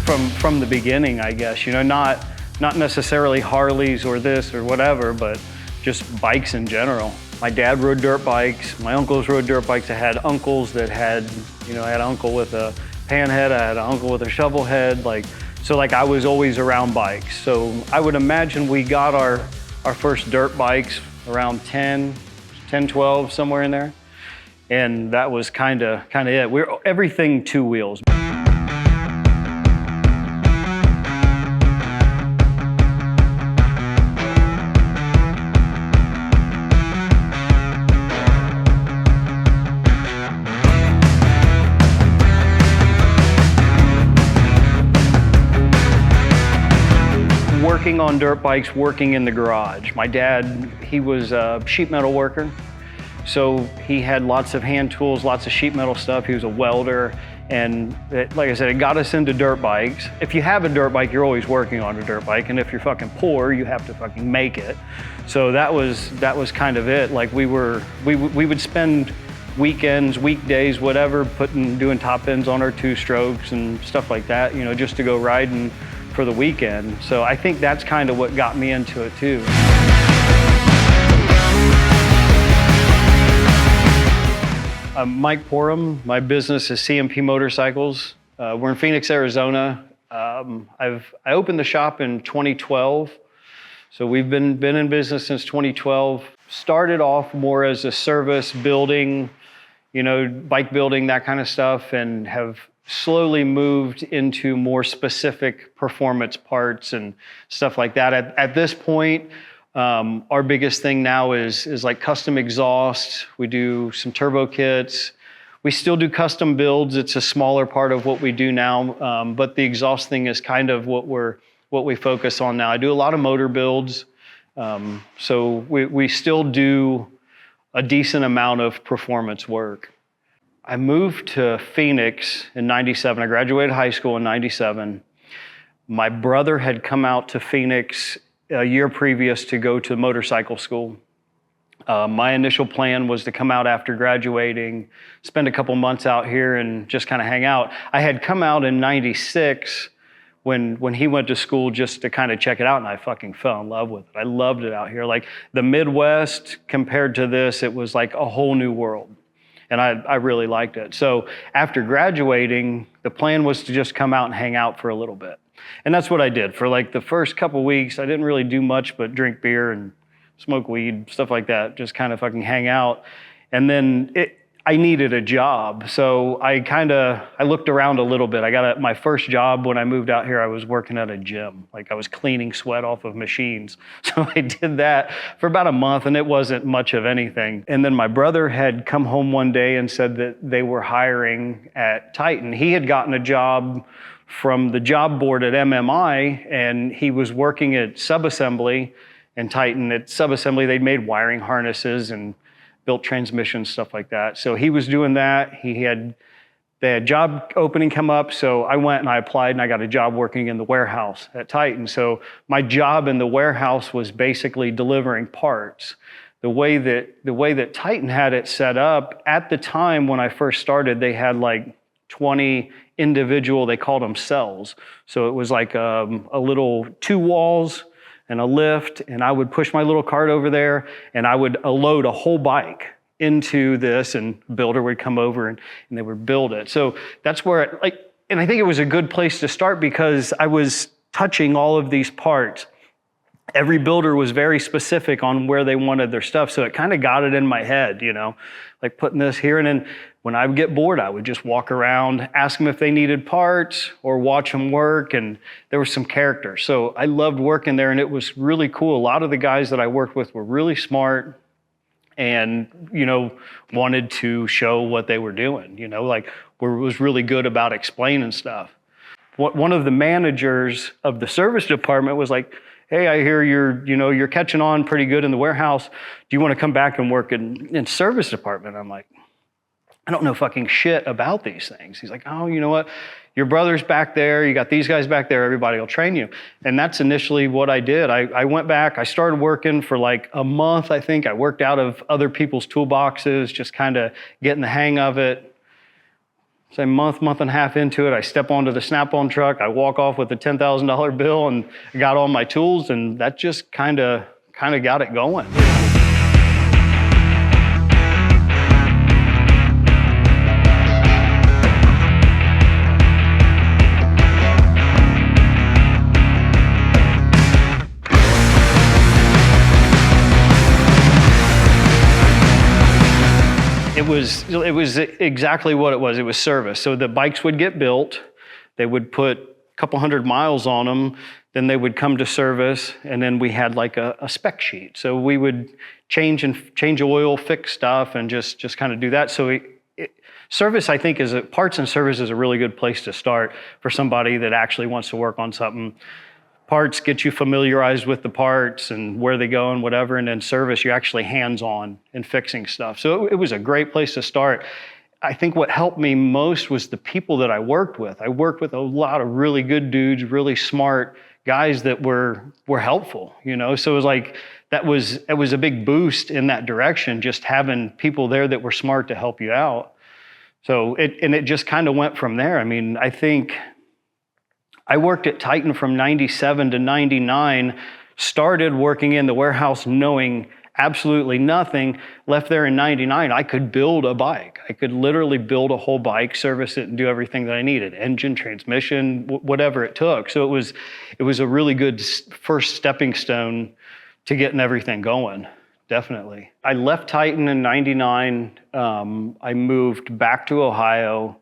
from the beginning, I guess. You know, not necessarily Harleys or this or whatever, but just bikes in general. My dad rode dirt bikes. My uncles rode dirt bikes. I had uncles that had, you know, I had an uncle with a pan head. I had an uncle with a shovel head. So I was always around bikes. So I would imagine we got our first dirt bikes around 10, 12, somewhere in there. And that was kind of it. We're everything two wheels. Working on dirt bikes, working in the garage. My dad, he was a sheet metal worker. So he had lots of hand tools, lots of sheet metal stuff. He was a welder. And like I said, it got us into dirt bikes. If you have a dirt bike, you're always working on a dirt bike. And if you're fucking poor, you have to fucking make it. So that was kind of it. Like we would spend weekends, weekdays, whatever, doing top ends on our two strokes and stuff like that, you know, just to go riding for the weekend. So I think that's kind of what got me into it too. I'm Mike Porumb. My business is CMP Motorcycles. We're in Phoenix, Arizona. I opened the shop in 2012. So we've been in business since 2012. Started off more as a service building, you know, bike building, that kind of stuff, and have slowly moved into more specific performance parts and stuff like that. At this point, our biggest thing now is like custom exhaust. We do some turbo kits. We still do custom builds. It's a smaller part of what we do now, but the exhaust thing is kind of what we focus on now. I do a lot of motor builds, so we still do a decent amount of performance work. I moved to Phoenix in '97. I graduated high school in '97. My brother had come out to Phoenix a year previous to go to motorcycle school. My initial plan was to come out after graduating, spend a couple months out here and just kind of hang out. I had come out in '96 when he went to school just to kind of check it out, and I fucking fell in love with it. I loved it out here. Like the Midwest compared to this, it was like a whole new world. And I really liked it. So after graduating, the plan was to just come out and hang out for a little bit. And that's what I did. For like the first couple weeks, I didn't really do much but drink beer and smoke weed, stuff like that, just kind of fucking hang out. And then I needed a job. So I looked around a little bit. I got my first job when I moved out here. I was working at a gym. Like I was cleaning sweat off of machines. So I did that for about a month and it wasn't much of anything. And then my brother had come home one day and said that they were hiring at Titan. He had gotten a job from the job board at MMI and he was working at subassembly and Titan. At subassembly, they'd made wiring harnesses and built transmissions, stuff like that. So he was doing that. They had job opening come up. So I went and I applied and I got a job working in the warehouse at Titan. So my job in the warehouse was basically delivering parts. The way that Titan had it set up, at the time when I first started, they had like 20 individual, they called them cells. So it was like a little 2 walls and a lift, and I would push my little cart over there, and I would load a whole bike into this, and builder would come over and they would build it. So that's where, and I think it was a good place to start because I was touching all of these parts. Every builder was very specific on where they wanted their stuff, so it kind of got it in my head, you know, like putting this here, and then when I would get bored, I would just walk around, ask them if they needed parts or watch them work, and there was some character. So I loved working there, and it was really cool. A lot of the guys that I worked with were really smart and, you know, wanted to show what they were doing, you know, like was really good about explaining stuff. One of the managers of the service department was like, hey, I hear you're catching on pretty good in the warehouse. Do you want to come back and work in service department? I'm like, I don't know fucking shit about these things. He's like, oh, you know what? Your brother's back there. You got these guys back there. Everybody will train you. And that's initially what I did. I went back. I started working for like a month, I think. I worked out of other people's toolboxes, just kind of getting the hang of it. say month and a half into it, I step onto the Snap-on truck, I walk off with a $10,000 bill and got all my tools, and that just kind of got it going. It was exactly what it was. It was service. So the bikes would get built, they would put a couple hundred miles on them, then they would come to service, and then we had like a spec sheet. So we would change oil, fix stuff, and just kind of do that. So service, I think, parts and service is a really good place to start for somebody that actually wants to work on something. Parts get you familiarized with the parts and where they go and whatever, and then service, you're actually hands-on in fixing stuff. So it was a great place to start. I think what helped me most was the people that I worked with. I worked with a lot of really good dudes, really smart guys that were helpful, you know? So it was like, it was a big boost in that direction, just having people there that were smart to help you out. So it just kind of went from there. I mean, I think I worked at Titan from 97 to 99, started working in the warehouse knowing absolutely nothing, left there in 99. I could build a bike. I could literally build a whole bike, service it, and do everything that I needed, engine, transmission, whatever it took. So it was a really good first stepping stone to getting everything going, definitely. I left Titan in 99. I moved back to Ohio.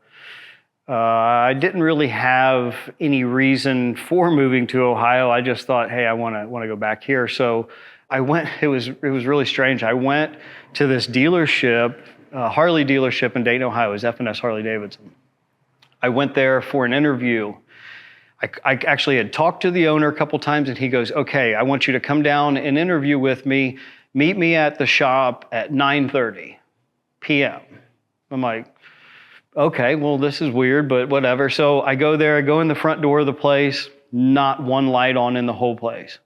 I didn't really have any reason for moving to Ohio. I just thought, hey, I want to go back here. So I went. It was really strange. I went to this dealership, Harley dealership in Dayton, Ohio. It was F&S Harley Davidson. I went there for an interview. I actually had talked to the owner a couple times, and he goes, "Okay, I want you to come down and interview with me. Meet me at the shop at 9:30 p.m." I'm like, okay, well, this is weird, but whatever. So I go there, I go in the front door of the place, not one light on in the whole place.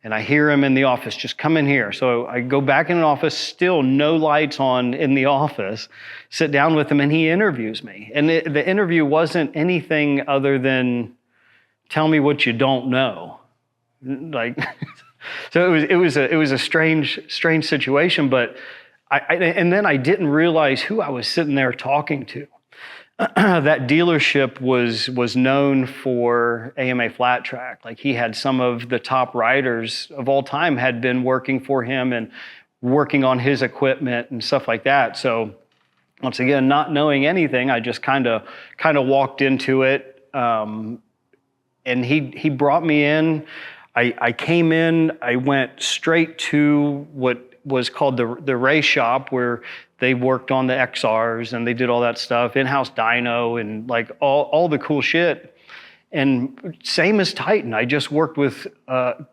And I hear him in the office, just come in here. So I go back in the office, still no lights on in the office, sit down with him, and he interviews me. And the interview wasn't anything other than, tell me what you don't know. Like, so it was a strange situation, but and then I didn't realize who I was sitting there talking to. That dealership was known for AMA flat track. Like, he had some of the top riders of all time had been working for him and working on his equipment and stuff like that. So once again, not knowing anything, I just kind of walked into it. And he brought me in. I came in, I went straight to what was called the race shop, where they worked on the XRs and they did all that stuff, in-house dyno and like all the cool shit. And same as Titan, I just worked with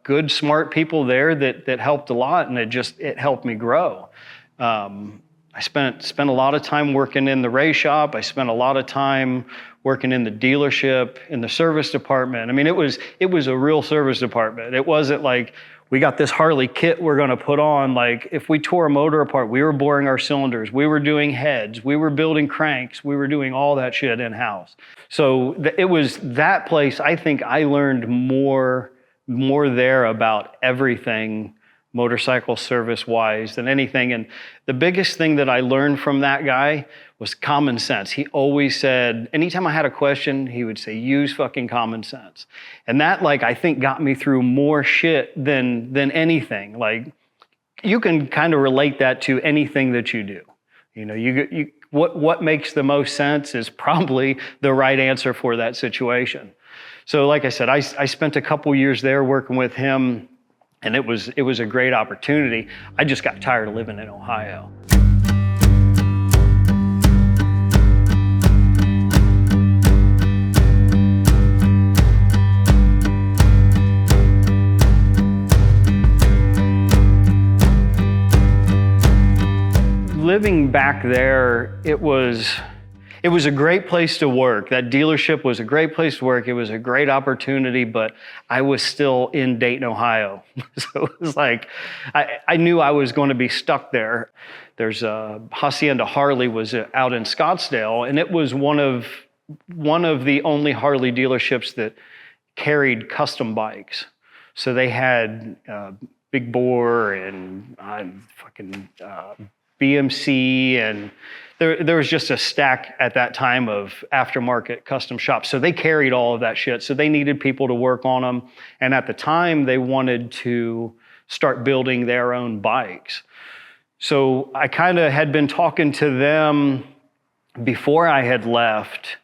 good, smart people there that helped a lot, and it helped me grow. I spent a lot of time working in the race shop. I spent a lot of time working in the dealership, in the service department. I mean, it was a real service department. It wasn't like, we got this Harley kit we're going to put on. Like, if we tore a motor apart, we were boring our cylinders, we were doing heads, we were building cranks, we were doing all that shit in-house. So it was that place. I think I learned more there about everything motorcycle service-wise than anything. And the biggest thing that I learned from that guy was common sense. He always said, anytime I had a question, he would say, use fucking common sense. And that, like, I think got me through more shit than anything. Like, you can kind of relate that to anything that you do. You know, what makes the most sense is probably the right answer for that situation. So like I said, I spent a couple years there working with him, and it was a great opportunity. I just got tired of living in Ohio. Living back there, it was It was a great place to work. That dealership was a great place to work. It was a great opportunity, but I was still in Dayton, Ohio. So it was like, I knew I was going to be stuck there. There's Hacienda Harley was out in Scottsdale, and it was one of the only Harley dealerships that carried custom bikes. So they had Big Bore and BMC, and there was just a stack at that time of aftermarket custom shops. So they carried all of that shit. So they needed people to work on them. And at the time, they wanted to start building their own bikes. So I kind of had been talking to them before I had left,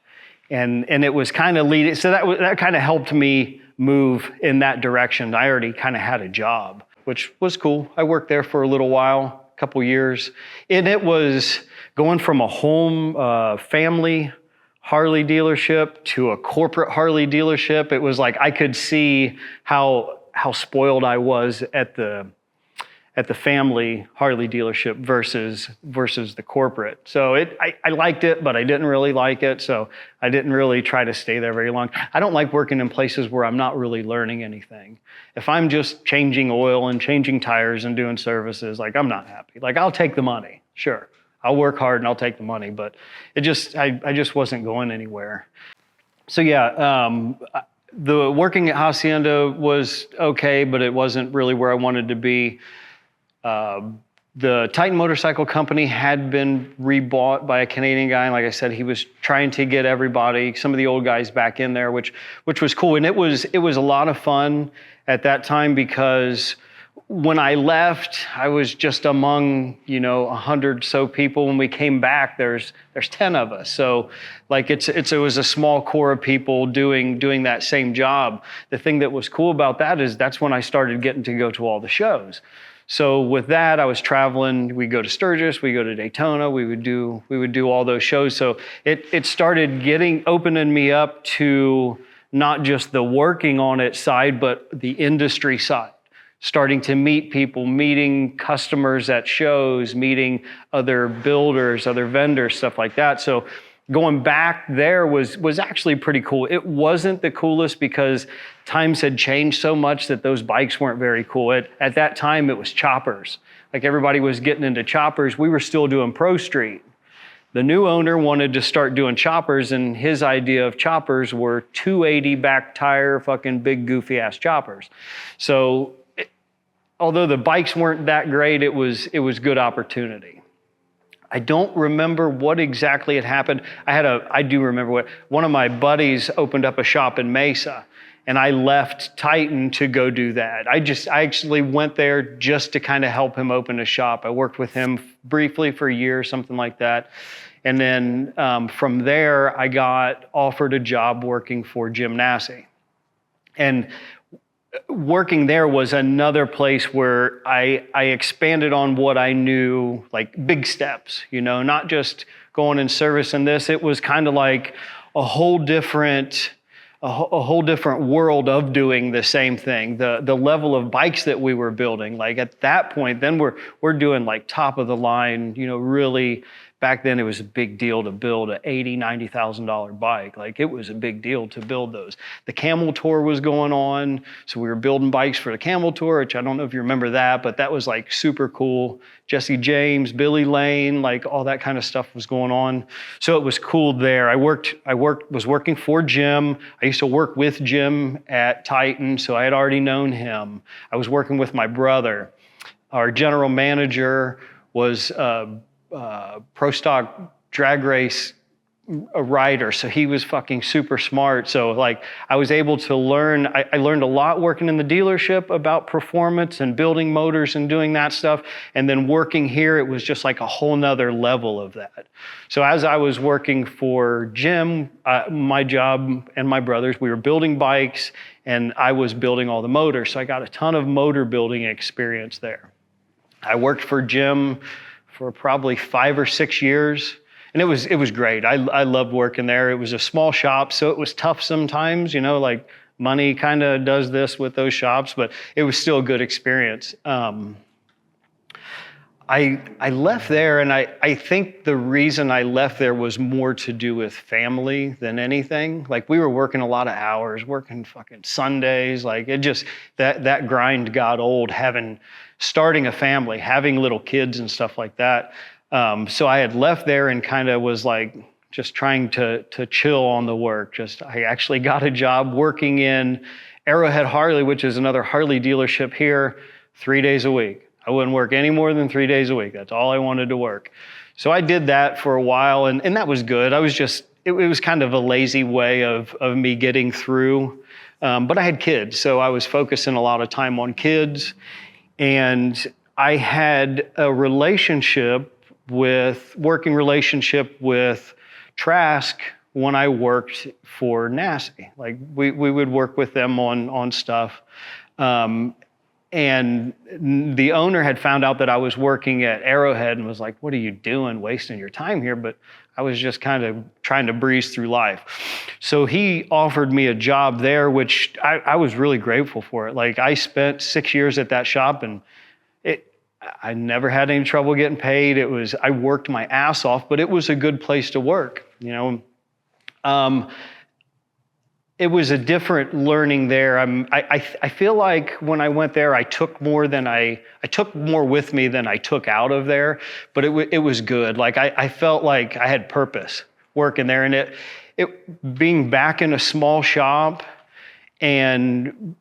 and it was kind of leading. So that kind of helped me move in that direction. I already kind of had a job, which was cool. I worked there for a little while, a couple years, and it was going from a home family Harley dealership to a corporate Harley dealership. It was like I could see how spoiled I was at the family Harley dealership versus the corporate. So I liked it, but I didn't really like it. So I didn't really try to stay there very long. I don't like working in places where I'm not really learning anything. If I'm just changing oil and changing tires and doing services, like, I'm not happy. Like, I'll take the money, sure. I'll work hard and I'll take the money, but I just wasn't going anywhere. So yeah, the working at Hacienda was okay, but it wasn't really where I wanted to be. The Titan Motorcycle Company had been rebought by a Canadian guy, and like I said, he was trying to get everybody, some of the old guys, back in there, which was cool. And it was a lot of fun at that time, because when I left, I was just among 100 so people. When we came back, there's 10 of us. So like it was a small core of people doing that same job. The thing that was cool about that is that's when I started getting to go to all the shows. So with that, I was traveling. We go to Sturgis, we go to Daytona. We would do all those shows. So it started opening me up to not just the working on it side, but the industry side. Starting to meet people, meeting customers at shows, meeting other builders, other vendors, stuff like that. So going back there was actually pretty cool. It wasn't the coolest because times had changed so much that those bikes weren't very cool. At that time, it was choppers. Like, everybody was getting into choppers. We were still doing Pro Street. The new owner wanted to start doing choppers, and his idea of choppers were 280 back tire, fucking big goofy ass choppers. So although the bikes weren't that great, it was good opportunity. I don't remember what exactly had happened. I do remember one of my buddies opened up a shop in Mesa, and I left Titan to go do that. I actually went there just to kind of help him open a shop. I worked with him briefly for a year, something like that. And then from there, I got offered a job working for Jim Nassy. And working there was another place where I expanded on what I knew, like big steps, not just going and servicing this. It was kind of like a whole different world of doing the same thing. The level of bikes that we were building, like at that point, then we're doing like top of the line, really. Back then, it was a big deal to build a $80,000, $90,000 bike. Like, it was a big deal to build those. The Camel Tour was going on, so we were building bikes for the Camel Tour, which I don't know if you remember that, but that was like super cool. Jesse James, Billy Lane, like all that kind of stuff was going on. So it was cool there. I was working for Jim. I used to work with Jim at Titan, so I had already known him. I was working with my brother. Our general manager was pro stock drag race rider, so he was fucking super smart. So like, I was able to learn. I learned a lot working in the dealership about performance and building motors and doing that stuff. And then working here, it was just like a whole nother level of that. So as I was working for Jim, my job and my brother's, we were building bikes, and I was building all the motors. So I got a ton of motor building experience there. I worked for Jim for probably 5 or 6 years. And it was great. I loved working there. It was a small shop, so it was tough sometimes, like money kind of does this with those shops, but it was still a good experience. I left there, and I think the reason I left there was more to do with family than anything. Like, we were working a lot of hours, working fucking Sundays. Like, it just, that grind got old, starting a family, having little kids and stuff like that. So I had left there and kind of was like just trying to chill on the work. I actually got a job working in Arrowhead Harley, which is another Harley dealership here, 3 days a week. I wouldn't work any more than 3 days a week. That's all I wanted to work. So I did that for a while, and that was good. It was kind of a lazy way of me getting through. But I had kids, so I was focusing a lot of time on kids. And I had a working relationship with Trask when I worked for NASI. Like, we would work with them on stuff. And the owner had found out that I was working at Arrowhead and was like, "What are you doing, wasting your time here?" But I was just kind of trying to breeze through life. So he offered me a job there, which I was really grateful for it. Like, I spent 6 years at that shop, and I never had any trouble getting paid. I worked my ass off, but it was a good place to work, you know. It was a different learning there. I feel like when I went there, I took more with me than I took out of there, but it was good. Like, I felt like I had purpose working there, and it being back in a small shop and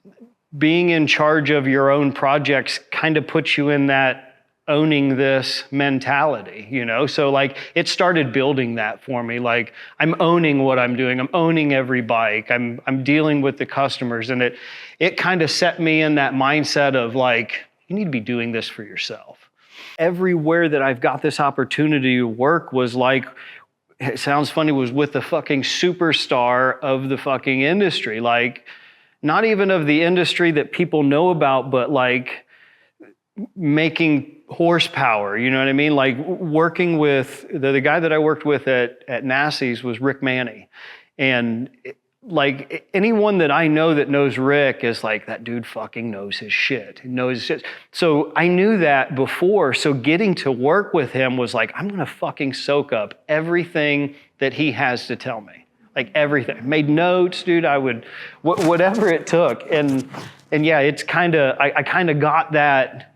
being in charge of your own projects kind of puts you in that owning this mentality, you know? So, like, it started building that for me. Like, I'm owning what I'm doing. I'm owning every bike. I'm dealing with the customers. And it kind of set me in that mindset of, like, you need to be doing this for yourself. Everywhere that I've got this opportunity to work was like, it sounds funny, was with the fucking superstar of the fucking industry. Like, not even of the industry that people know about, but like making horsepower, you know what I mean? Like, working with, the guy that I worked with at NASI's was Rick Manny. And like, anyone that I know that knows Rick is like, that dude fucking knows his shit. He knows his shit. So I knew that before. So getting to work with him was like, I'm gonna fucking soak up everything that he has to tell me. Like, everything. Made notes, dude. I would, whatever it took. And yeah, it's kind of, I kind of got that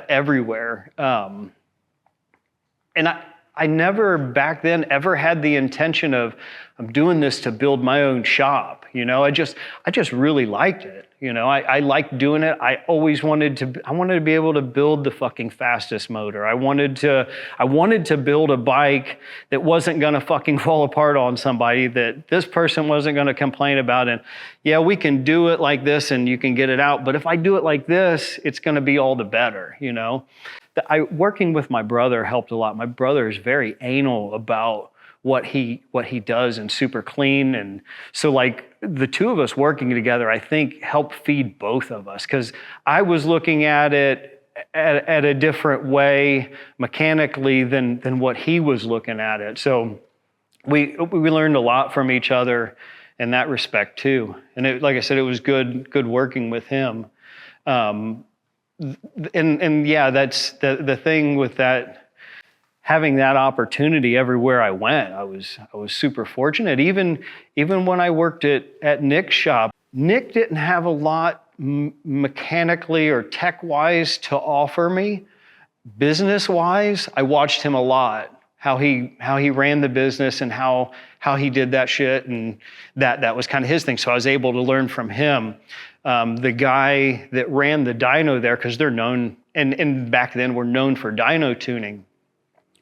everywhere. And I never back then ever had the intention of, I'm doing this to build my own shop. You know, I just really liked it. You know, I liked doing it. I wanted to be able to build the fucking fastest motor. I wanted to build a bike that wasn't gonna fucking fall apart on somebody, that this person wasn't gonna complain about. And yeah, we can do it like this and you can get it out, but if I do it like this, it's gonna be all the better, you know? Working with my brother helped a lot. My brother is very anal about what he does and super clean. And so, like, the two of us working together, I think, helped feed both of us, because I was looking at it at a different way mechanically than what he was looking at it. So we learned a lot from each other in that respect too. And like I said, it was good working with him. And yeah, that's the thing with that. Having that opportunity everywhere I went, I was super fortunate. Even when I worked at Nick's shop, Nick didn't have a lot mechanically or tech-wise to offer me. Business-wise, I watched him a lot, how he ran the business and how he did that shit, and that was kind of his thing. So I was able to learn from him. The guy that ran the dyno there, because they're known, and back then were known for dyno tuning.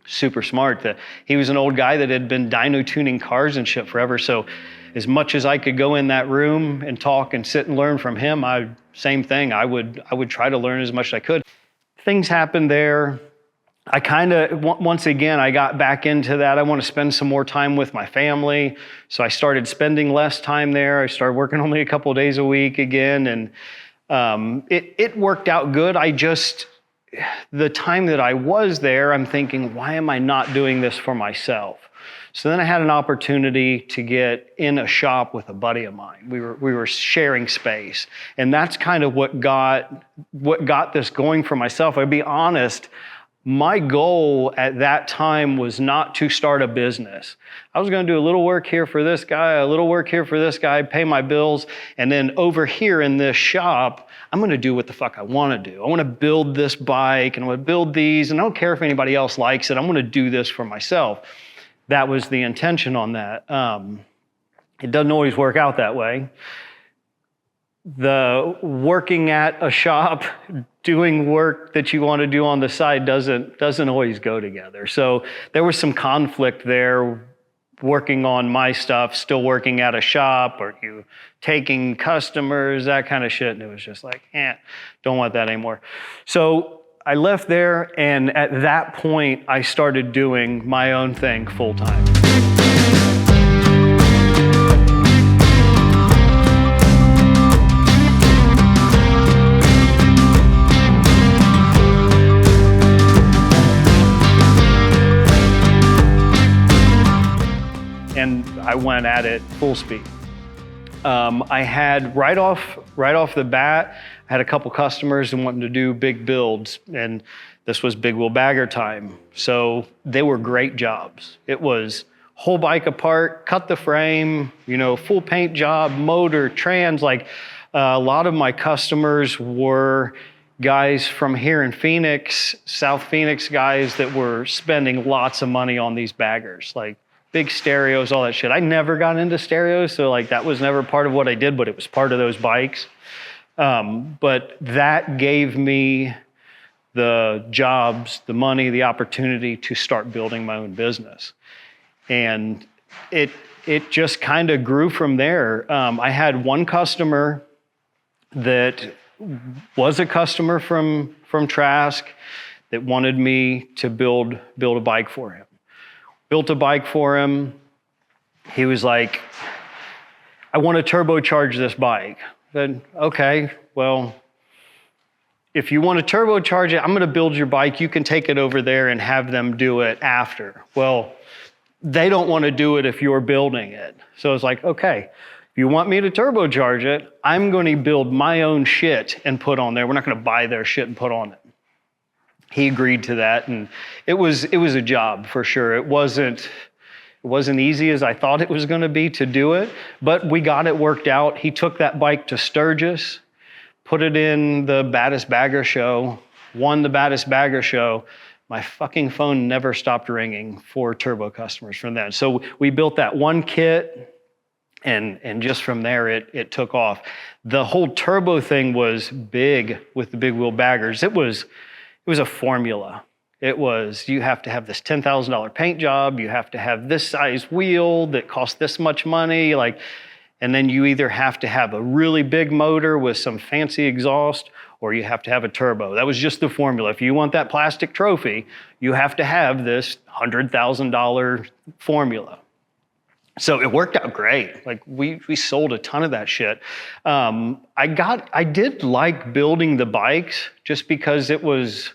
Super smart. He was an old guy that had been dyno tuning cars and shit forever. So as much as I could go in that room and talk and sit and learn from him, same thing. I would try to learn as much as I could. Things happened there. I kind of, once again, I got back into that. I want to spend some more time with my family. So I started spending less time there. I started working only a couple of days a week again. And it worked out good. The time that I was there, I'm thinking, why am I not doing this for myself? So then I had an opportunity to get in a shop with a buddy of mine. We were sharing space, and that's kind of what got this going for myself. I'll be honest, my goal at that time was not to start a business. I was going to do a little work here for this guy, a little work here for this guy, pay my bills, and then over here in this shop, I'm going to do what the fuck I want to do. I want to build this bike, and I want to build these, and I don't care if anybody else likes it. I'm going to do this for myself. That was the intention on that. It doesn't always work out that way. The working at a shop, doing work that you want to do on the side doesn't always go together. So there was some conflict there, working on my stuff, still working at a shop, or you taking customers, that kind of shit. And it was just like, don't want that anymore. So I left there, and at that point, I started doing my own thing full time. And I went at it full speed. I had right off the bat, I had a couple customers and wanting to do big builds, and this was big wheel bagger time. So they were great jobs. It was whole bike apart, cut the frame, full paint job, motor, trans. Like a lot of my customers were guys from here in Phoenix, South Phoenix guys that were spending lots of money on these baggers, like big stereos, all that shit. I never got into stereos, so like that was never part of what I did, but it was part of those bikes. But that gave me the jobs, the money, the opportunity to start building my own business. And it just kind of grew from there. I had one customer that was a customer from Trask that wanted me to build a bike for him. Built a bike for him. He was like, I want to turbocharge this bike. I said, okay, well, if you want to turbocharge it, I'm going to build your bike. You can take it over there and have them do it after. Well, they don't want to do it if you're building it. So it's like, okay, if you want me to turbocharge it, I'm going to build my own shit and put on there. We're not going to buy their shit and put on it. He agreed to that, and it was a job for sure. It wasn't easy as I thought it was going to be to do it, but we got it worked out. He took that bike to Sturgis, put it in the Baddest Bagger show, won the Baddest Bagger show. My fucking phone never stopped ringing for turbo customers from then. So we built that one kit, and just from there it took off. The whole turbo thing was big with the big wheel baggers. It was a formula. It was, you have to have this $10,000 paint job, you have to have this size wheel that costs this much money, and then you either have to have a really big motor with some fancy exhaust, or you have to have a turbo. That was just the formula. If you want that plastic trophy, you have to have this $100,000 formula. So it worked out great. Like we sold a ton of that shit. I did like building the bikes just because it was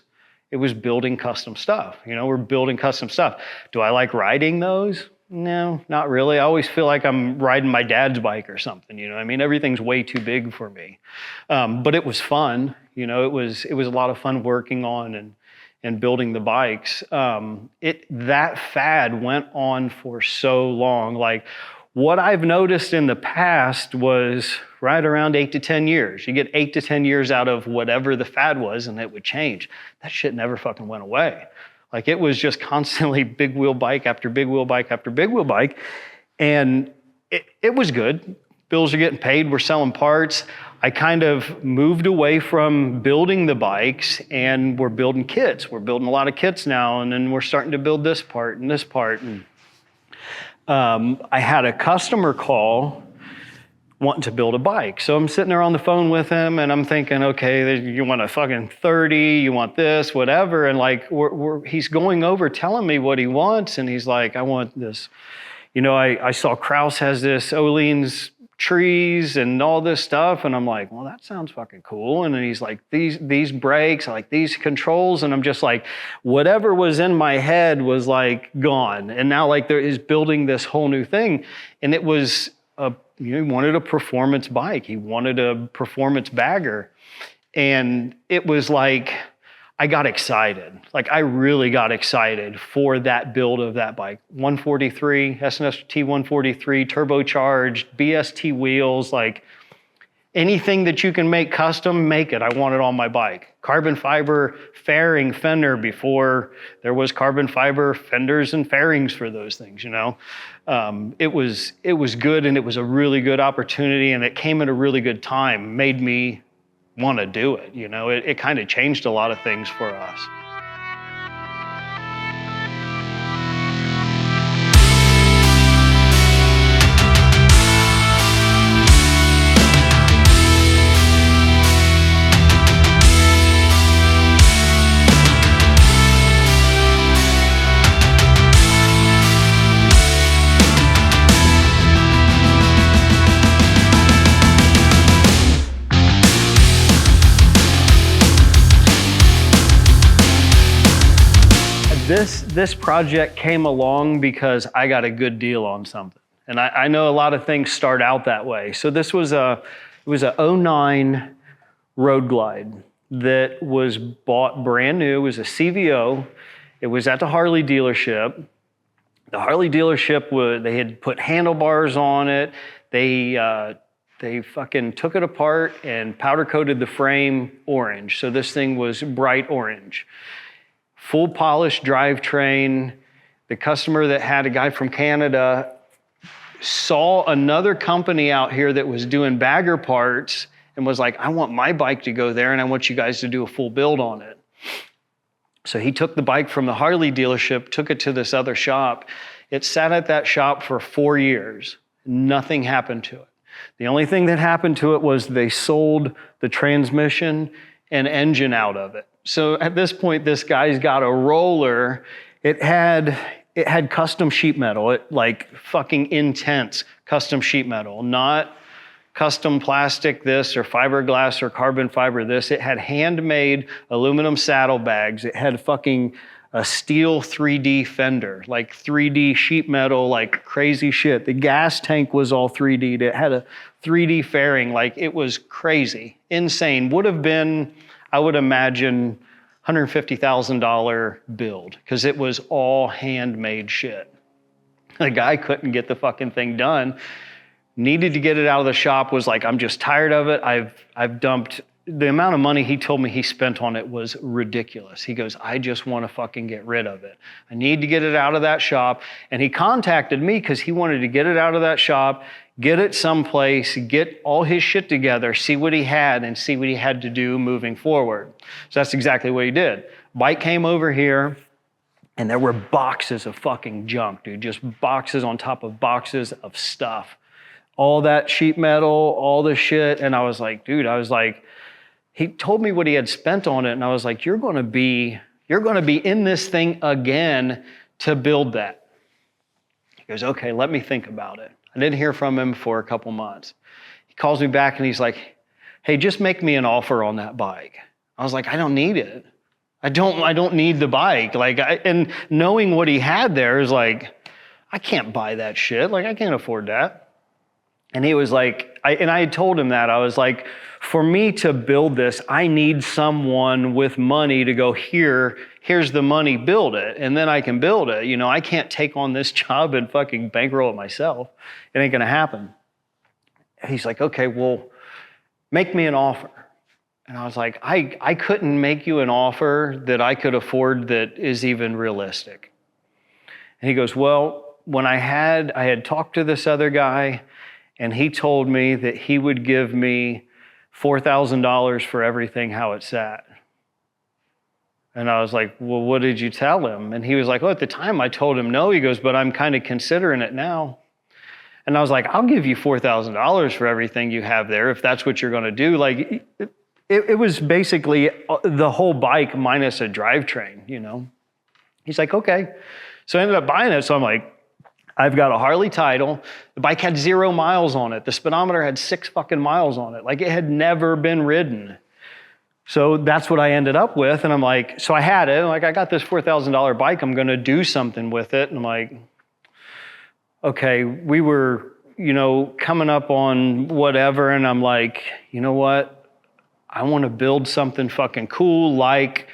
building custom stuff. We're building custom stuff. Do I like riding those? No, not really. I always feel like I'm riding my dad's bike or something. Everything's way too big for me. But it was fun. It was a lot of fun working on and building the bikes. That fad went on for so long. Like what I've noticed in the past was right around 8 to 10 years. You get 8 to 10 years out of whatever the fad was, and it would change. That shit never fucking went away. Like it was just constantly big wheel bike after big wheel bike after big wheel bike. And it was good. Bills are getting paid, we're selling parts. I kind of moved away from building the bikes, and we're building kits. We're building a lot of kits now, and then we're starting to build this part and this part. And I had a customer call wanting to build a bike. So I'm sitting there on the phone with him, and I'm thinking, okay, you want a fucking 30, you want this, whatever. And like, he's going over telling me what he wants, and he's like, I want this. I saw Kraus has this Olean's trees and all this stuff, and I'm like, well, that sounds fucking cool. And then he's like, these brakes, I like these controls, and I'm just like, whatever was in my head was like gone. And now like there is building this whole new thing, and it was he wanted a performance bike, he wanted a performance bagger, and it was like I got excited. Like I really got excited for that build of that bike. 143, SNST 143, turbocharged, BST wheels, like anything that you can make custom, make it. I want it on my bike. Carbon fiber fairing fender before there was carbon fiber fenders and fairings for those things, you know? It was good, and it was a really good opportunity, and it came at a really good time, made me want to do it, you know? It kind of changed a lot of things for us. This project came along because I got a good deal on something. And I know a lot of things start out that way. So this was it was a '09 Road Glide that was bought brand new. It was a CVO. It was at the Harley dealership. The Harley dealership, they had put handlebars on it. They fucking took it apart and powder coated the frame orange. So this thing was bright orange. Full polished drivetrain. The customer that had a guy from Canada saw another company out here that was doing bagger parts and was like, I want my bike to go there and I want you guys to do a full build on it. So he took the bike from the Harley dealership, took it to this other shop. It sat at that shop for 4 years. Nothing happened to it. The only thing that happened to it was they sold the transmission and engine out of it. So at this point, this guy's got a roller. It had custom sheet metal, like fucking intense custom sheet metal, not custom plastic this or fiberglass or carbon fiber this. It had handmade aluminum saddlebags. It had fucking a steel 3D fender, like 3D sheet metal, like crazy shit. The gas tank was all 3D'd. It had a 3D fairing, like it was crazy, insane. Would have been, I would imagine, $150,000 build, because it was all handmade shit. The guy couldn't get the fucking thing done. Needed to get it out of the shop, was like, I'm just tired of it. I've dumped, the amount of money he told me he spent on it was ridiculous. He goes, I just want to fucking get rid of it. I need to get it out of that shop. And he contacted me because he wanted to get it out of that shop, get it someplace, get all his shit together, see what he had, and see what he had to do moving forward. So that's exactly what he did. Bike came over here, and there were boxes of fucking junk, dude. Just boxes on top of boxes of stuff. All that sheet metal, all the shit. And I was like, dude, he told me what he had spent on it, and I was like, you're gonna be in this thing again to build that. He goes, okay, let me think about it. I didn't hear from him for a couple months. He calls me back and he's like, hey, just make me an offer on that bike. I was like, I don't need it. I don't need the bike. And knowing what he had there is like, I can't buy that shit. Like, I can't afford that. And he was like, I had told him that. I was like, for me to build this, I need someone with money to go, here's the money, build it, and then I can build it. You know, I can't take on this job and fucking bankroll it myself. It ain't gonna happen. He's like, okay, well, make me an offer. And I was like, I couldn't make you an offer that I could afford that is even realistic. And he goes, well, when I had talked to this other guy, and he told me that he would give me $4,000 for everything how it sat. And I was like, well, what did you tell him? And he was like, well, at the time I told him no. He goes, but I'm kind of considering it now. And I was like, I'll give you $4,000 for everything you have there if that's what you're going to do. Like, it was basically the whole bike minus a drivetrain, you know? He's like, okay. So I ended up buying it. So I'm like, I've got a Harley title. The bike had 0 miles on it. The speedometer had 6 fucking miles on it. Like, it had never been ridden. So that's what I ended up with. And I'm like, so I had it. I'm like, I got this $4,000 bike. I'm going to do something with it. And I'm like, okay, we were, you know, coming up on whatever. And I'm like, you know what? I want to build something fucking cool like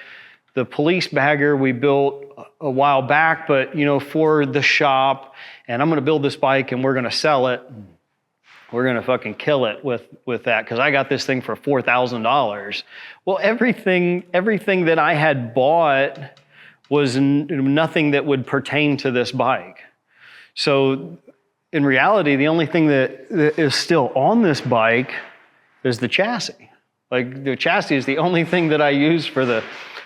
The police bagger we built a while back, but for the shop, and I'm going to build this bike and we're going to sell it. We're going to fucking kill it with that, because I got this thing for $4,000. Well, everything that I had bought was nothing that would pertain to this bike. So in reality, the only thing that is still on this bike is the chassis. Like, the chassis is the only thing that I use for the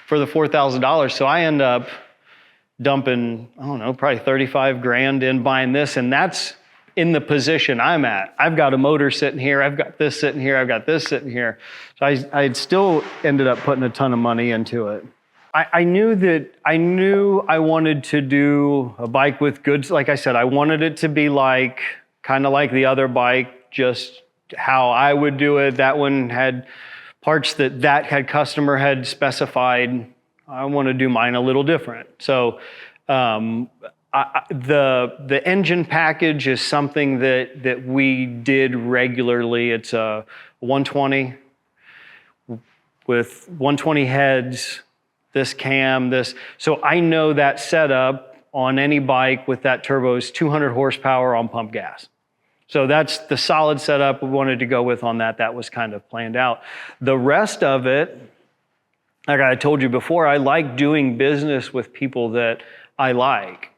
$4,000. So I end up dumping, I don't know, probably 35 grand in buying this, and that's in the position I'm at. I've got a motor sitting here, I've got this sitting here, I've got this sitting here. So I still ended up putting a ton of money into it. I knew I wanted to do a bike with good, like I said, I wanted it to be kind of like the other bike, just how I would do it. That one had parts that customer had specified. I want to do mine a little different. So the engine package is something that we did regularly. It's a 120 with 120 heads, this cam, this. So I know that setup on any bike with that turbo is 200 horsepower on pump gas. So that's the solid setup we wanted to go with on that. That was kind of planned out. The rest of it, like I told you before, I like doing business with people that I like.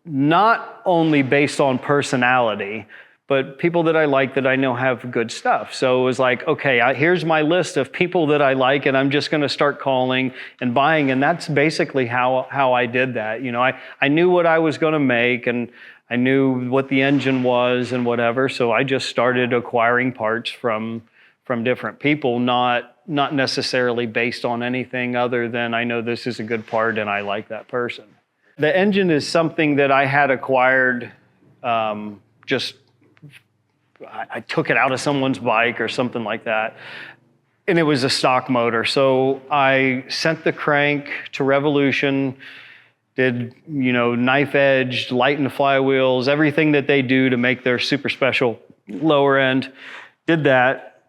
Not only based on personality, but people that I like that I know have good stuff. So it was like, okay, here's my list of people that I like, and I'm just going to start calling and buying. And that's basically how I did that. I knew what I was going to make, and I knew what the engine was and whatever. So I just started acquiring parts from different people, not necessarily based on anything other than I know this is a good part and I like that person. The engine is something that I had acquired I took it out of someone's bike or something like that, and it was a stock motor. So I sent the crank to Revolution, did knife edged, lighten the flywheels, everything that they do to make their super special lower end. Did that.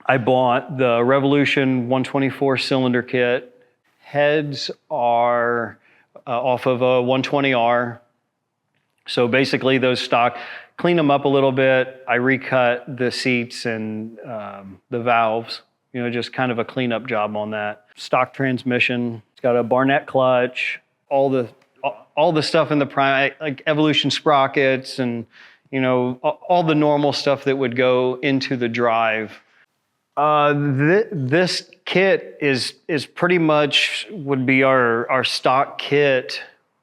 I bought the Revolution 124 cylinder kit. Heads are off of a 120R. So basically those stock, clean them up a little bit. I recut the seats and the valves, just kind of a cleanup job on that. Stock transmission. It's got a Barnett clutch, all the stuff in the prime, like Evolution sprockets and, all the normal stuff that would go into the drive. This kit is pretty much would be our stock kit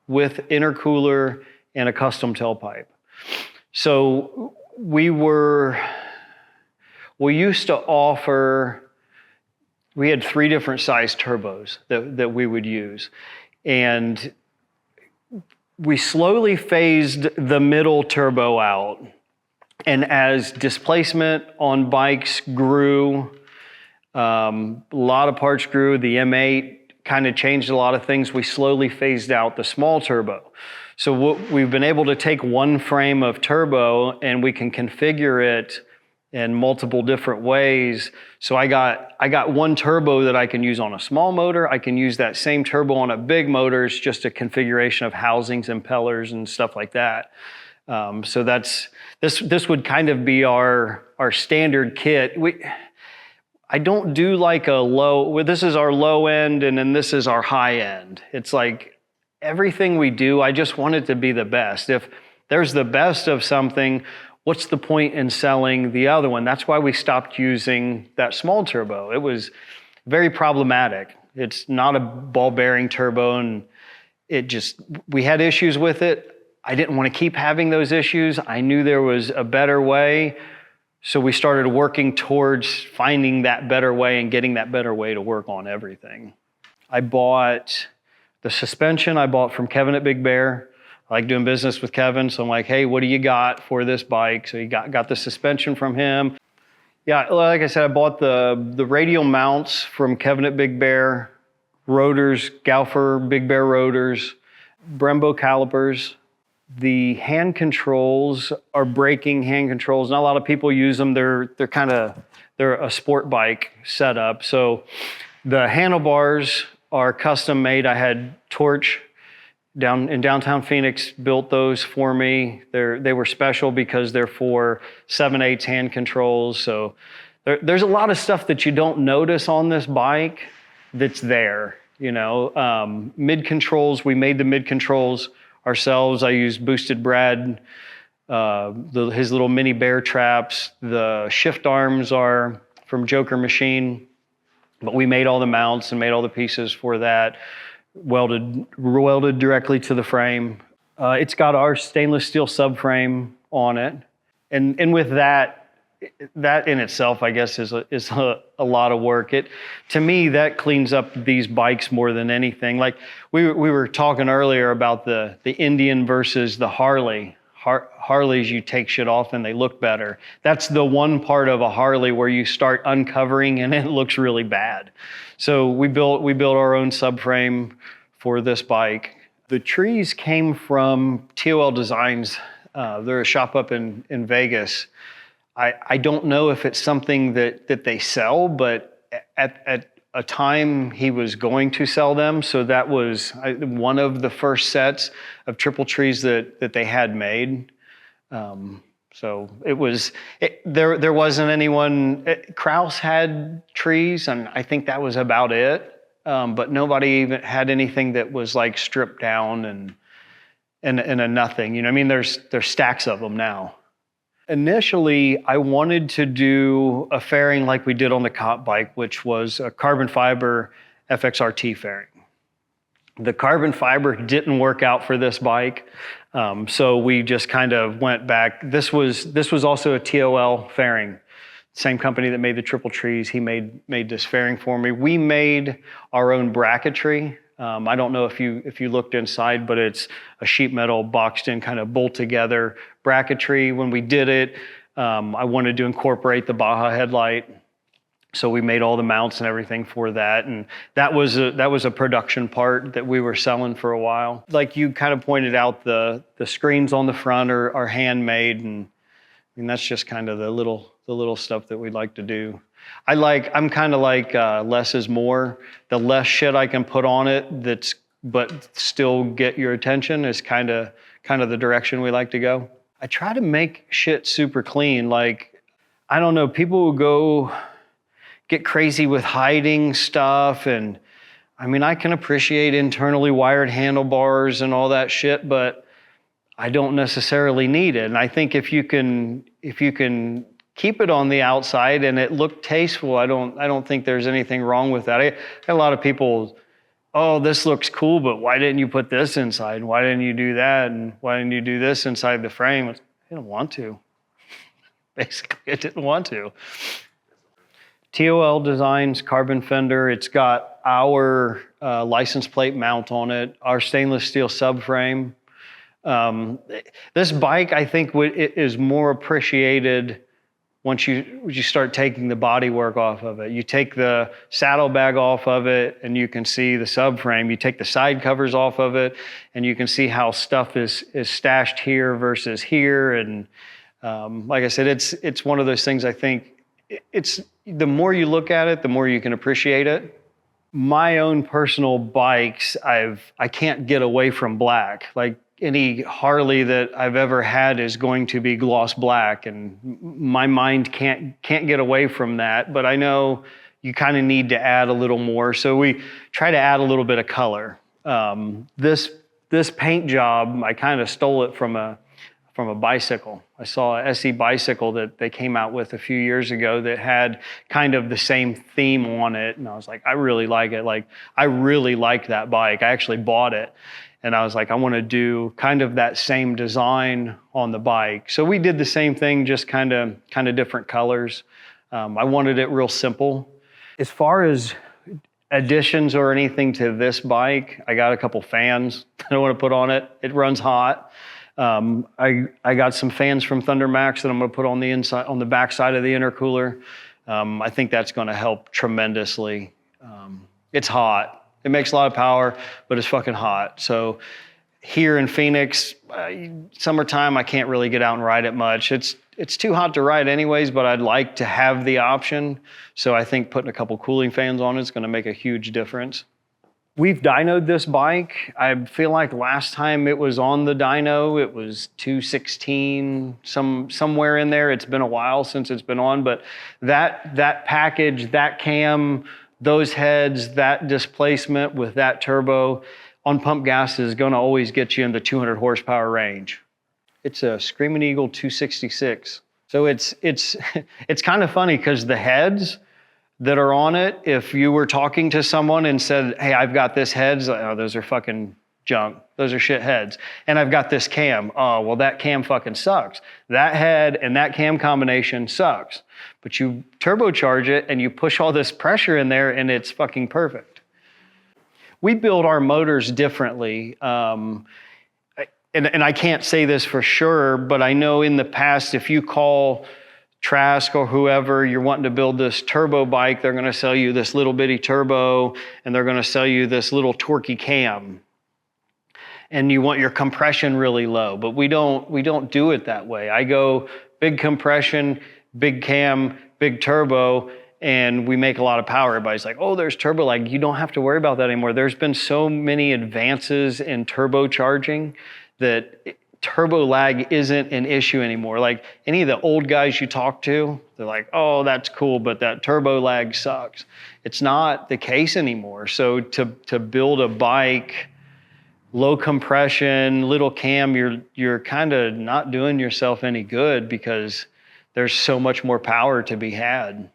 with intercooler and a custom tailpipe. So we used to offer, we had 3 different size turbos that we would use. And we slowly phased the middle turbo out. And as displacement on bikes grew, a lot of parts grew, the M8 kind of changed a lot of things, we slowly phased out the small turbo. So we've been able to take one frame of turbo and we can configure it in multiple different ways. So I got one turbo that I can use on a small motor. I can use that same turbo on a big motor. It's just a configuration of housings, impellers, and stuff like that. So this would kind of be our standard kit. I don't do like this is our low end and then this is our high end. It's like everything we do, I just want it to be the best. If there's the best of something, what's the point in selling the other one? That's why we stopped using that small turbo. It was very problematic. It's not a ball bearing turbo, and we had issues with it. I didn't want to keep having those issues. I knew there was a better way. So we started working towards finding that better way and getting that better way to work on everything. I bought the suspension I bought from Kevin at Big Bear. I like doing business with Kevin, so I'm like, hey, what do you got for this bike? So he got the suspension from him. Yeah, like I said, I bought the radial mounts from Kevin at Big Bear, rotors, Galfer Big Bear rotors, Brembo calipers. The hand controls are braking hand controls. Not a lot of people use them. They're a sport bike setup. So the handlebars are custom made. I had Torch down in downtown Phoenix built those for me. They were special because they're for 7/8 hand controls. So there's a lot of stuff that you don't notice on this bike that's there. You know, mid controls. We made the mid controls ourselves. I used Boosted Brad, his little mini bear traps. The shift arms are from Joker Machine, but we made all the mounts and made all the pieces for that. Welded directly to the frame. It's got our stainless steel subframe on it, and with that in itself, I guess, is a lot of work. To me, that cleans up these bikes more than anything. Like we were talking earlier about the Indian versus the Harley. Harleys, you take shit off and they look better. That's the one part of a Harley where you start uncovering and it looks really bad. So we built our own subframe for this bike. The trees came from TOL Designs. They're a shop up in Vegas. I don't know if it's something that they sell, but at a time he was going to sell them. So that was one of the first sets of triple trees that they had made. So there wasn't anyone. Kraus had trees, and I think that was about it. But nobody even had anything that was like stripped down and a nothing. You know, I mean, there's stacks of them now. Initially, I wanted to do a fairing like we did on the cop bike, which was a carbon fiber FXRT fairing. The carbon fiber didn't work out for this bike, so we just kind of went back. This was also a TOL fairing. Same company that made the triple trees, he made this fairing for me. We made our own bracketry. I don't know if you looked inside, but it's a sheet metal boxed in kind of bolt together bracketry. When we did it, I wanted to incorporate the Baja headlight. So we made all the mounts and everything for that. And that was a production part that we were selling for a while. Like you kind of pointed out, the screens on the front are handmade. And I mean, that's just kind of the little stuff that we like to do. I'm kind of like less is more. The less shit I can put on it but still get your attention is kind of the direction we like to go. I try to make shit super clean. Like, I don't know, people will go get crazy with hiding stuff, and I mean, I can appreciate internally wired handlebars and all that shit, but I don't necessarily need it. And I think if you can keep it on the outside and it look tasteful, I don't think there's anything wrong with that. I had a lot of people, oh, this looks cool, but why didn't you put this inside? Why didn't you do that? And why didn't you do this inside the frame? I didn't want to. Basically, I didn't want to. TOL Designs carbon fender. It's got our license plate mount on it, our stainless steel subframe. This bike, I think, is more appreciated once you start taking the bodywork off of it. You take the saddlebag off of it and you can see the subframe. You take the side covers off of it and you can see how stuff is stashed here versus here. And like I said, it's one of those things. I think it's the more you look at it, the more you can appreciate it. My own personal bikes, I can't get away from black. Like, any Harley that I've ever had is going to be gloss black, and my mind can't get away from that. But I know you kind of need to add a little more, so we try to add a little bit of color. This paint job, I kind of stole it from a bicycle. I saw a SE bicycle that they came out with a few years ago that had kind of the same theme on it, and I was like, I really like it. Like, I really like that bike. I actually bought it. And I was like, I want to do kind of that same design on the bike. So we did the same thing, just kind of different colors. I wanted it real simple. As far as additions or anything to this bike, I got a couple fans that I want to put on it. It runs hot. I got some fans from ThunderMax that I'm going to put on the back side of the intercooler. I think that's going to help tremendously. It's hot. It makes a lot of power, but it's fucking hot. So here in Phoenix, summertime, I can't really get out and ride it much. It's too hot to ride anyways, but I'd like to have the option. So I think putting a couple cooling fans on it's gonna make a huge difference. We've dynoed this bike. I feel like last time it was on the dyno, it was 216, somewhere in there. It's been a while since it's been on, but that package, that cam, those heads, that displacement with that turbo on pump gas is gonna always get you in the 200 horsepower range. It's a Screaming Eagle 266. So it's kind of funny because the heads that are on it, if you were talking to someone and said, hey, I've got this heads, oh, those are fucking junk. Those are shit heads. And I've got this cam. Oh, well, that cam fucking sucks. That head and that cam combination sucks. But you turbocharge it and you push all this pressure in there and it's fucking perfect. We build our motors differently. And I can't say this for sure, but I know in the past, if you call Trask or whoever, you're wanting to build this turbo bike, they're gonna sell you this little bitty turbo and they're gonna sell you this little torquey cam. And you want your compression really low, but we don't do it that way. I go big compression, big cam, big turbo, and we make a lot of power. Everybody's like, oh, there's turbo lag. You don't have to worry about that anymore. There's been so many advances in turbocharging that turbo lag isn't an issue anymore. Like any of the old guys you talk to, they're like, oh, that's cool, but that turbo lag sucks. It's not the case anymore. So to build a bike, low compression, little cam, you're kind of not doing yourself any good because there's so much more power to be had.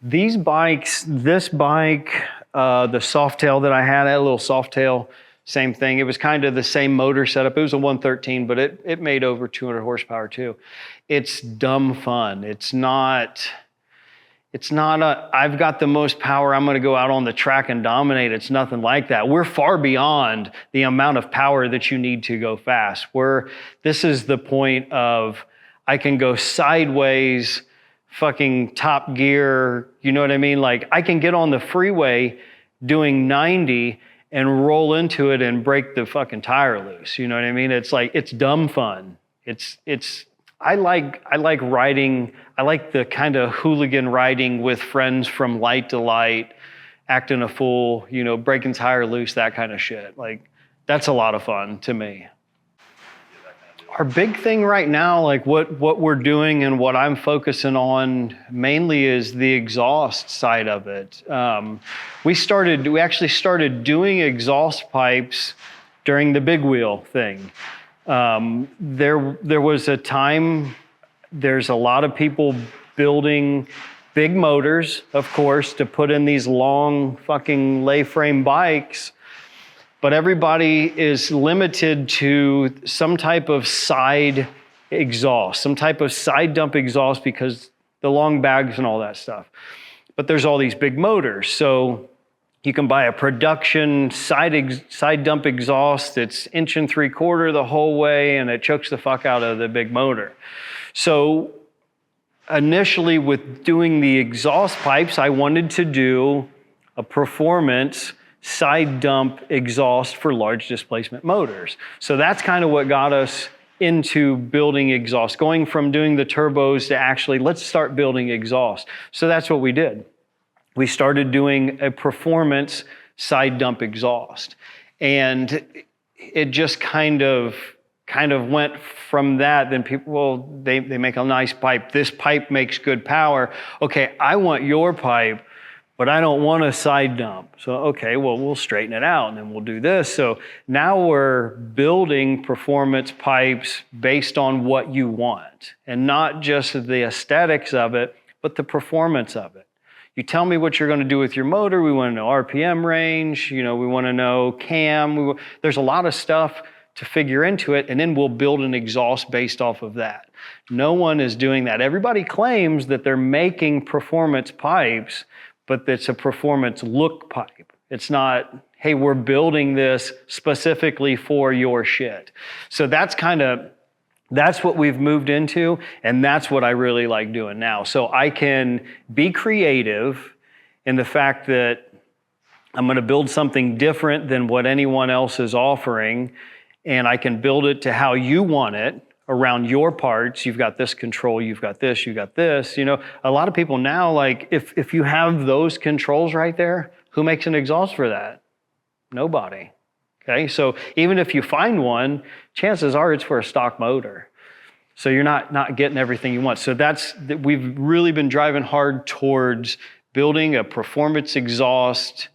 These bikes, this bike, the Softail that I had a little Softail, same thing. It was kind of the same motor setup. It was a 113, but it made over 200 horsepower too. It's dumb fun. It's not I've got the most power, I'm gonna go out on the track and dominate. It's nothing like that. We're far beyond the amount of power that you need to go fast. This is the point of, I can go sideways, fucking top gear, you know what I mean? Like I can get on the freeway doing 90 and roll into it and break the fucking tire loose. You know what I mean? It's like, it's dumb fun. I like riding. I like the kind of hooligan riding with friends from light to light, acting a fool, you know, breaking tire loose, that kind of shit. Like that's a lot of fun to me. Our big thing right now, like what we're doing and what I'm focusing on mainly is the exhaust side of it. We actually started doing exhaust pipes during the big wheel thing. There was a time, there's a lot of people building big motors, of course, to put in these long fucking lay frame bikes. But everybody is limited to some type of side exhaust, some type of side dump exhaust because the long bags and all that stuff. But there's all these big motors. So you can buy a production side dump exhaust that's 1 3/4 inches the whole way and it chokes the fuck out of the big motor. So initially with doing the exhaust pipes, I wanted to do a performance side dump exhaust for large displacement motors. So that's kind of what got us into building exhaust, going from doing the turbos to actually, let's start building exhaust. So that's what we did. We started doing a performance side dump exhaust. And it just kind of went from that. Then people, well, they make a nice pipe. This pipe makes good power. Okay, I want your pipe, but I don't want a side dump. So, okay, well, we'll straighten it out and then we'll do this. So now we're building performance pipes based on what you want and not just the aesthetics of it, but the performance of it. You tell me what you're gonna do with your motor. We wanna know RPM range, you know, we wanna know cam. There's a lot of stuff to figure into it, and then we'll build an exhaust based off of that. No one is doing that. Everybody claims that they're making performance pipes, but it's a performance look pipe. It's not, hey, we're building this specifically for your shit. So that's what we've moved into, and that's what I really like doing now. So I can be creative in the fact that I'm gonna build something different than what anyone else is offering, and I can build it to how you want it around your parts. You've got this control, you've got this, you got this. You know, a lot of people now, like, if you have those controls right there, who makes an exhaust for that? Nobody. Okay, so even if you find one, chances are it's for a stock motor. So you're not getting everything you want. So we've really been driving hard towards building a performance exhaust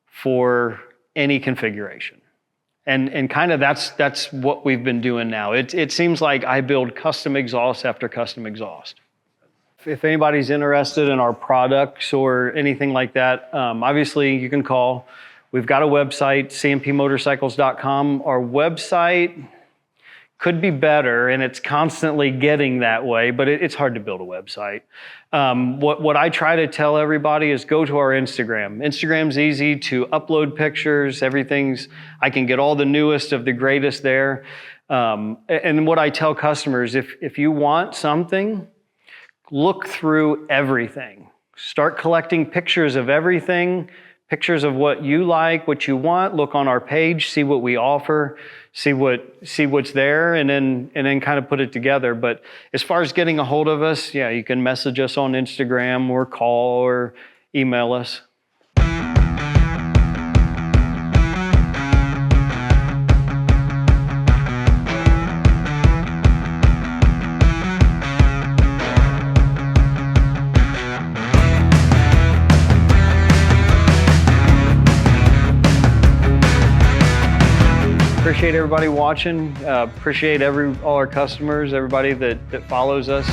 for any configuration. And kind of that's what we've been doing now. It seems like I build custom exhaust after custom exhaust. If anybody's interested in our products or anything like that, obviously you can call. We've got a website, cmpmotorcycles.com. Our website could be better, and it's constantly getting that way, but it's hard to build a website. What I try to tell everybody is go to our Instagram. Instagram's easy to upload pictures, I can get all the newest of the greatest there. And what I tell customers, if you want something, look through everything. Start collecting pictures of everything, pictures of what you like, what you want. Look on our page, see what we offer, see what's there, and then kind of put it together. But as far as getting a hold of us, yeah, you can message us on Instagram or call or email us. Appreciate everybody watching. Appreciate all our customers, everybody that follows us.